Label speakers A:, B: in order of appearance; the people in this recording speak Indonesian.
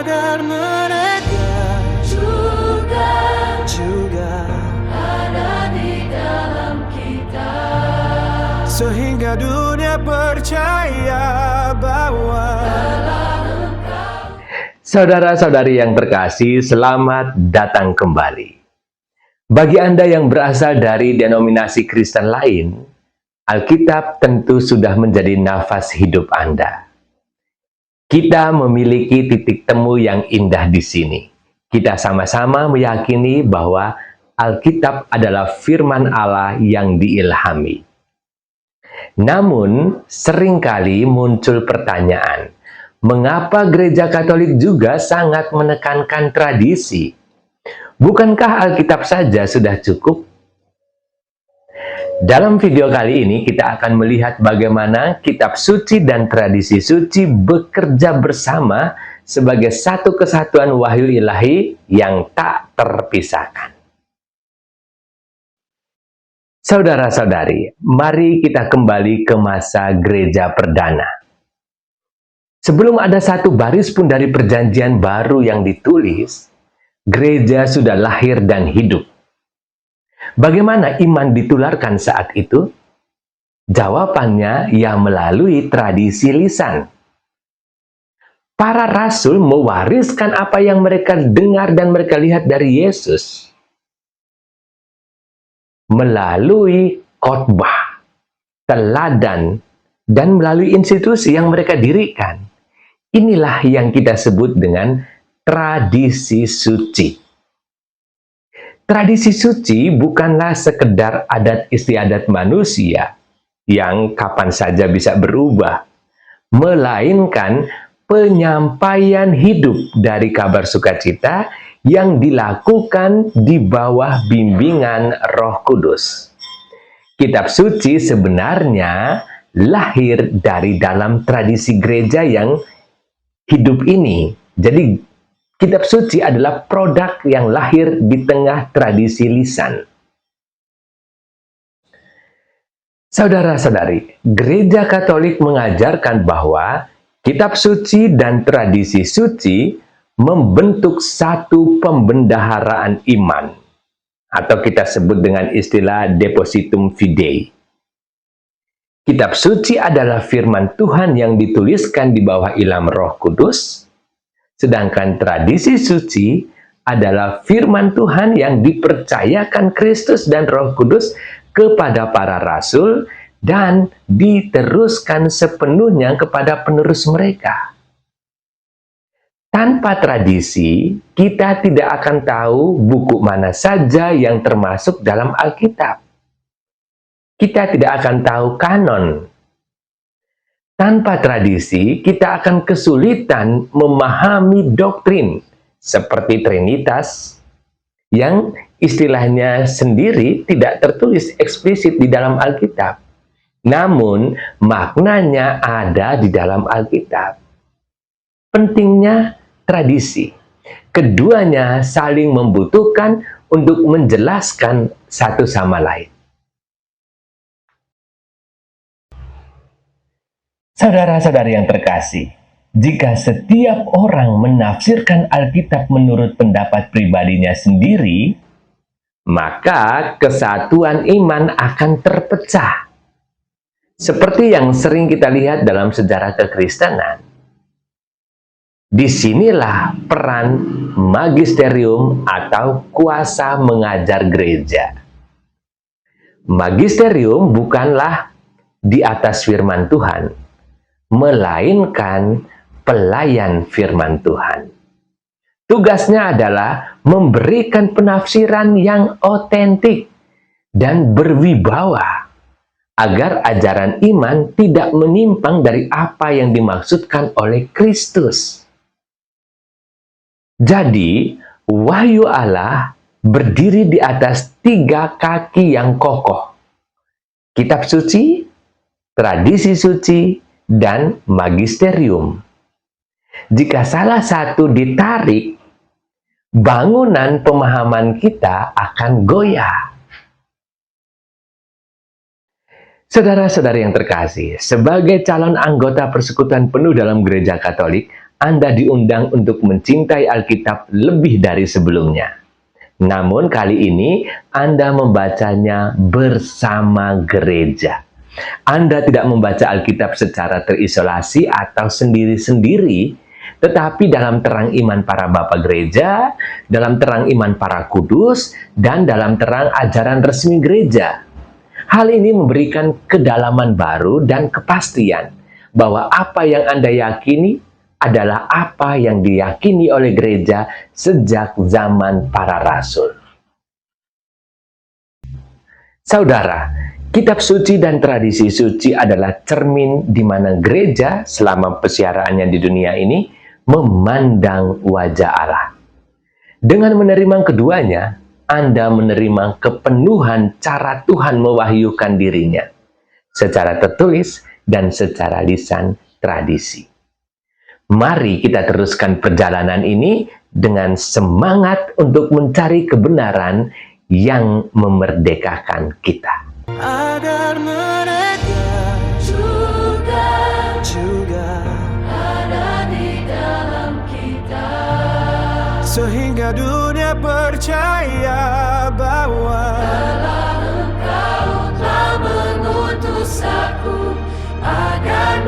A: agar mereka juga ada di dalam kita, sehingga dunia percaya bahwa
B: Saudara-saudari yang terkasih, selamat datang kembali. Bagi Anda yang berasal dari denominasi Kristen lain, Alkitab tentu sudah menjadi nafas hidup Anda. Kita memiliki titik temu yang indah di sini. Kita sama-sama meyakini bahwa Alkitab adalah firman Allah yang diilhami. Namun, seringkali muncul pertanyaan, mengapa gereja Katolik juga sangat menekankan tradisi? Bukankah Alkitab saja sudah cukup? Dalam video kali ini kita akan melihat bagaimana kitab suci dan tradisi suci bekerja bersama sebagai satu kesatuan wahyu ilahi yang tak terpisahkan. Saudara-saudari, mari kita kembali ke masa gereja perdana. Sebelum ada satu baris pun dari perjanjian baru yang ditulis, gereja sudah lahir dan hidup. Bagaimana iman ditularkan saat itu? Jawabannya ya melalui tradisi lisan. Para rasul mewariskan apa yang mereka dengar dan mereka lihat dari Yesus melalui khotbah, teladan, dan melalui institusi yang mereka dirikan. Inilah yang kita sebut dengan tradisi suci. Tradisi suci bukanlah sekedar adat istiadat manusia yang kapan saja bisa berubah, melainkan penyampaian hidup dari kabar sukacita yang dilakukan di bawah bimbingan Roh Kudus. Kitab suci sebenarnya lahir dari dalam tradisi gereja yang hidup ini. Jadi, kitab suci adalah produk yang lahir di tengah tradisi lisan. Saudara-saudari, gereja Katolik mengajarkan bahwa kitab suci dan tradisi suci membentuk satu pembendaharaan iman, atau kita sebut dengan istilah depositum fidei. Kitab suci adalah firman Tuhan yang dituliskan di bawah ilham Roh Kudus, sedangkan tradisi suci adalah firman Tuhan yang dipercayakan Kristus dan Roh Kudus kepada para rasul dan diteruskan sepenuhnya kepada penerus mereka. Tanpa tradisi, kita tidak akan tahu buku mana saja yang termasuk dalam Alkitab. Kita tidak akan tahu kanon. Tanpa tradisi, kita akan kesulitan memahami doktrin seperti Trinitas yang istilahnya sendiri tidak tertulis eksplisit di dalam Alkitab. Namun, maknanya ada di dalam Alkitab. Pentingnya tradisi. Keduanya saling membutuhkan untuk menjelaskan satu sama lain. Saudara-saudari yang terkasih, jika setiap orang menafsirkan Alkitab menurut pendapat pribadinya sendiri, maka kesatuan iman akan terpecah. Seperti yang sering kita lihat dalam sejarah kekristenan. Disinilah peran magisterium atau kuasa mengajar gereja. Magisterium bukanlah di atas firman Tuhan, melainkan pelayan firman Tuhan. Tugasnya adalah memberikan penafsiran yang otentik dan berwibawa, agar ajaran iman tidak menyimpang dari apa yang dimaksudkan oleh Kristus. Jadi, wahyu Allah berdiri di atas 3 kaki yang kokoh. Kitab suci, tradisi suci, dan magisterium. Jika salah satu ditarik, bangunan pemahaman kita akan goyah. Saudara-saudari yang terkasih, sebagai calon anggota persekutuan penuh dalam gereja Katolik, Anda diundang untuk mencintai Alkitab lebih dari sebelumnya. Namun kali ini Anda membacanya bersama gereja. Anda tidak membaca Alkitab secara terisolasi atau sendiri-sendiri, tetapi dalam terang iman para bapa gereja, dalam terang iman para kudus, dan dalam terang ajaran resmi gereja. Hal ini memberikan kedalaman baru dan kepastian bahwa apa yang Anda yakini adalah apa yang diyakini oleh gereja sejak zaman para rasul. Saudara, kitab suci dan tradisi suci adalah cermin di mana gereja selama pesiaraannya di dunia ini memandang wajah Allah. Dengan menerima keduanya, Anda menerima kepenuhan cara Tuhan mewahyukan dirinya, secara tertulis dan secara lisan tradisi. Mari kita teruskan perjalanan ini dengan semangat untuk mencari kebenaran yang memerdekakan kita.
A: Agar mereka juga ada di dalam kita, sehingga dunia percaya bahwa Engkau telah mengutus aku agar